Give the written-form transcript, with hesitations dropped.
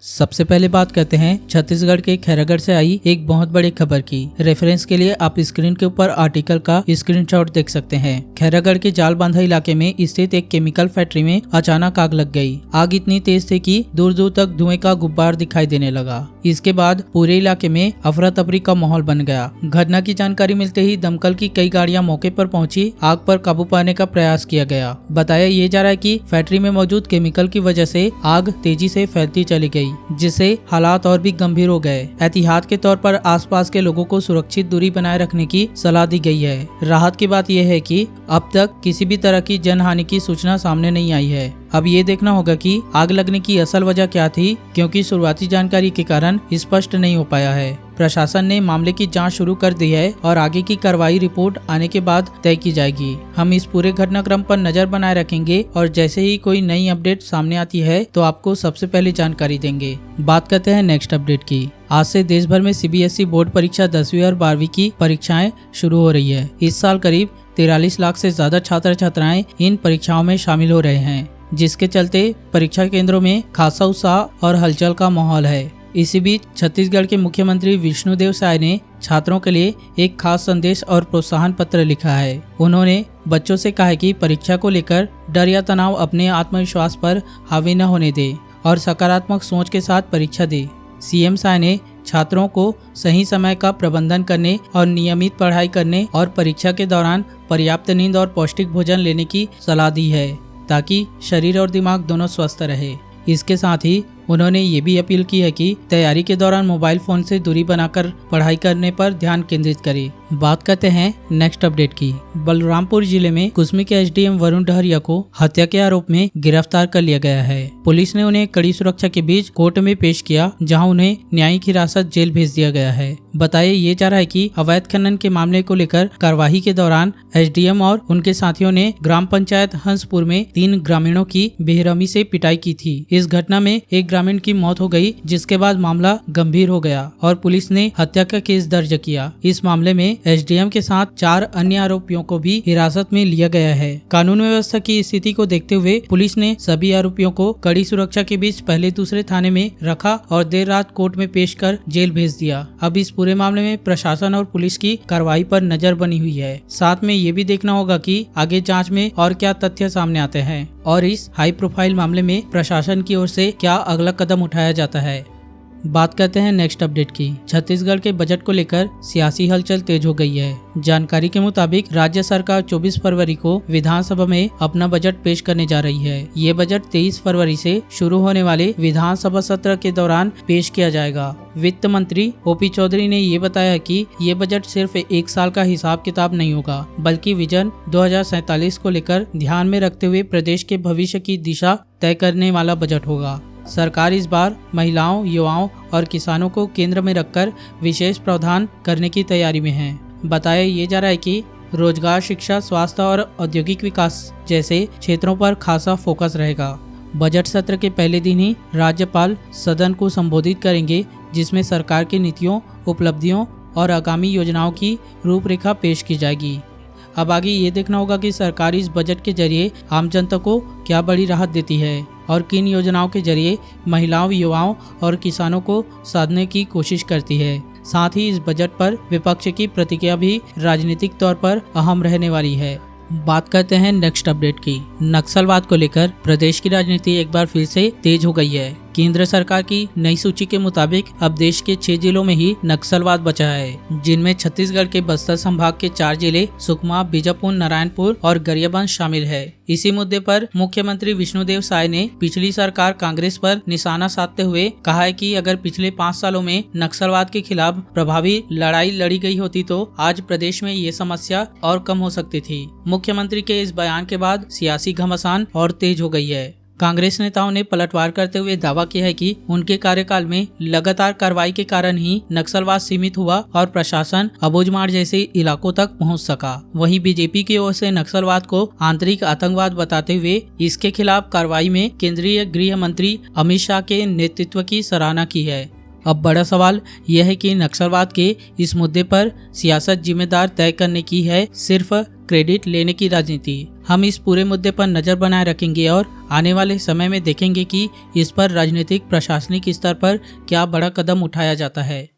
सबसे पहले बात करते हैं छत्तीसगढ़ के खैरागढ़ से आई एक बहुत बड़ी खबर की। रेफरेंस के लिए आप स्क्रीन के ऊपर आर्टिकल का स्क्रीनशॉट देख सकते हैं। खैरागढ़ के जालबांधा इलाके में स्थित एक केमिकल फैक्ट्री में अचानक आग लग गई। आग इतनी तेज थी कि दूर दूर तक धुएं का गुब्बार दिखाई देने लगा। इसके बाद पूरे इलाके में अफरा तफरी का माहौल बन गया। घटना की जानकारी मिलते ही दमकल की कई गाड़ियां मौके पर पहुंची। आग पर काबू पाने का प्रयास किया गया। बताया ये जा रहा है कि फैक्ट्री में मौजूद केमिकल की वजह से आग तेजी से फैलती चली गई, जिससे हालात और भी गंभीर हो गए। एहतियात के तौर पर आसपास के लोगों को सुरक्षित दूरी बनाए रखने की सलाह दी गई है। राहत की बात यह है कि अब तक किसी भी तरह की जनहानि की सूचना सामने नहीं आई है। अब ये देखना होगा कि आग लगने की असल वजह क्या थी, क्योंकि शुरुआती जानकारी के कारण स्पष्ट नहीं हो पाया है। प्रशासन ने मामले की जांच शुरू कर दी है और आगे की कार्रवाई रिपोर्ट आने के बाद तय की जाएगी। हम इस पूरे घटनाक्रम पर नजर बनाए रखेंगे और जैसे ही कोई नई अपडेट सामने आती है तो आपको सबसे पहले जानकारी देंगे। बात करते हैं नेक्स्ट अपडेट की। आज से देश भर में सीबीएसई बोर्ड परीक्षा 10वीं और 12वीं की परीक्षाएं शुरू हो रही है। इस साल करीब 43 लाख से ज्यादा छात्र छात्राएं इन परीक्षाओं में शामिल हो रहे हैं, जिसके चलते परीक्षा केंद्रों में खासा उत्साह और हलचल का माहौल है। इसी बीच छत्तीसगढ़ के मुख्यमंत्री विष्णुदेव साय ने छात्रों के लिए एक खास संदेश और प्रोत्साहन पत्र लिखा है। उन्होंने बच्चों से कहा है कि परीक्षा को लेकर डर या तनाव अपने आत्मविश्वास पर हावी न होने दे और सकारात्मक सोच के साथ परीक्षा दे। सीएम साय ने छात्रों को सही समय का प्रबंधन करने और नियमित पढ़ाई करने और परीक्षा के दौरान पर्याप्त नींद और पौष्टिक भोजन लेने की सलाह दी है, ताकि शरीर और दिमाग दोनों स्वस्थ रहे। इसके साथ ही उन्होंने ये भी अपील की है कि तैयारी के दौरान मोबाइल फोन से दूरी बनाकर पढ़ाई करने पर ध्यान केंद्रित करें। बात करते हैं नेक्स्ट अपडेट की। बलरामपुर जिले में कुसमी के एसडीएम वरुण डहरिया को हत्या के आरोप में गिरफ्तार कर लिया गया है। पुलिस ने उन्हें कड़ी सुरक्षा के बीच कोर्ट में पेश किया, जहां उन्हें न्यायिक हिरासत जेल भेज दिया गया है। बताया ये जा रहा है कि अवैध खनन के मामले को लेकर कार्यवाही के दौरान एसडीएम और उनके साथियों ने ग्राम पंचायत हंसपुर में 3 ग्रामीणों की बेरहमी से पिटाई की थी। इस घटना में एक ग्रामीण की मौत हो गई, जिसके बाद मामला गंभीर हो गया और पुलिस ने हत्या का केस दर्ज किया। इस मामले में एसडीएम के साथ 4 अन्य आरोपियों को भी हिरासत में लिया गया है। कानून व्यवस्था की स्थिति को देखते हुए पुलिस ने सभी आरोपियों को कड़ी सुरक्षा के बीच पहले दूसरे थाने में रखा और देर रात कोर्ट में पेश कर जेल भेज दिया। अब इस पूरे मामले में प्रशासन और पुलिस की कार्रवाई पर नजर बनी हुई है। साथ में ये भी देखना होगा कि आगे जांच में और क्या तथ्य सामने आते हैं और इस हाई प्रोफाइल मामले में प्रशासन की ओर से क्या अगला कदम उठाया जाता है। बात करते हैं नेक्स्ट अपडेट की। छत्तीसगढ़ के बजट को लेकर सियासी हलचल तेज हो गई है। जानकारी के मुताबिक राज्य सरकार 24 फरवरी को विधानसभा में अपना बजट पेश करने जा रही है। ये बजट 23 फरवरी से शुरू होने वाले विधानसभा सत्र के दौरान पेश किया जाएगा। वित्त मंत्री ओपी चौधरी ने ये बताया कि ये बजट सिर्फ एक साल का हिसाब किताब नहीं होगा, बल्कि विजन 2047 को लेकर ध्यान में रखते हुए प्रदेश के भविष्य की दिशा तय करने वाला बजट होगा। सरकार इस बार महिलाओं, युवाओं और किसानों को केंद्र में रखकर विशेष प्रावधान करने की तैयारी में है। बताया ये जा रहा है कि रोजगार, शिक्षा, स्वास्थ्य और औद्योगिक विकास जैसे क्षेत्रों पर खासा फोकस रहेगा। बजट सत्र के पहले दिन ही राज्यपाल सदन को संबोधित करेंगे, जिसमें सरकार की नीतियों, उपलब्धियों और आगामी योजनाओं की रूपरेखा पेश की जाएगी। अब आगे ये देखना होगा कि सरकार इस बजट के जरिए आम जनता को क्या बड़ी राहत देती है और किन योजनाओं के जरिए महिलाओं, युवाओं और किसानों को साधने की कोशिश करती है। साथ ही इस बजट पर विपक्ष की प्रतिक्रिया भी राजनीतिक तौर पर अहम रहने वाली है। बात करते हैं नेक्स्ट अपडेट की। नक्सलवाद को लेकर प्रदेश की राजनीति एक बार फिर से तेज हो गई है। केंद्र सरकार की नई सूची के मुताबिक अब देश के 6 जिलों में ही नक्सलवाद बचा है, जिनमें छत्तीसगढ़ के बस्तर संभाग के 4 जिले सुकमा, बीजापुर, नारायणपुर और गरियाबंद शामिल है। इसी मुद्दे पर मुख्यमंत्री विष्णुदेव साय ने पिछली सरकार कांग्रेस पर निशाना साधते हुए कहा है कि अगर पिछले 5 सालों में नक्सलवाद के खिलाफ प्रभावी लड़ाई लड़ी गई होती तो आज प्रदेश में ये समस्या और कम हो सकती थी। मुख्यमंत्री के इस बयान के बाद सियासी घमासान और तेज हो गई है। कांग्रेस नेताओं ने पलटवार करते हुए दावा किया है कि उनके कार्यकाल में लगातार कार्रवाई के कारण ही नक्सलवाद सीमित हुआ और प्रशासन अबूझमाड़ जैसे इलाकों तक पहुंच सका। वहीं बीजेपी की ओर से नक्सलवाद को आंतरिक आतंकवाद बताते हुए इसके खिलाफ कार्रवाई में केंद्रीय गृह मंत्री अमित शाह के नेतृत्व की सराहना की है। अब बड़ा सवाल यह है कि नक्सलवाद के इस मुद्दे पर सियासत जिम्मेदार तय करने की है, सिर्फ क्रेडिट लेने की राजनीति। हम इस पूरे मुद्दे पर नजर बनाए रखेंगे और आने वाले समय में देखेंगे कि इस पर राजनीतिक प्रशासनिक स्तर पर क्या बड़ा कदम उठाया जाता है।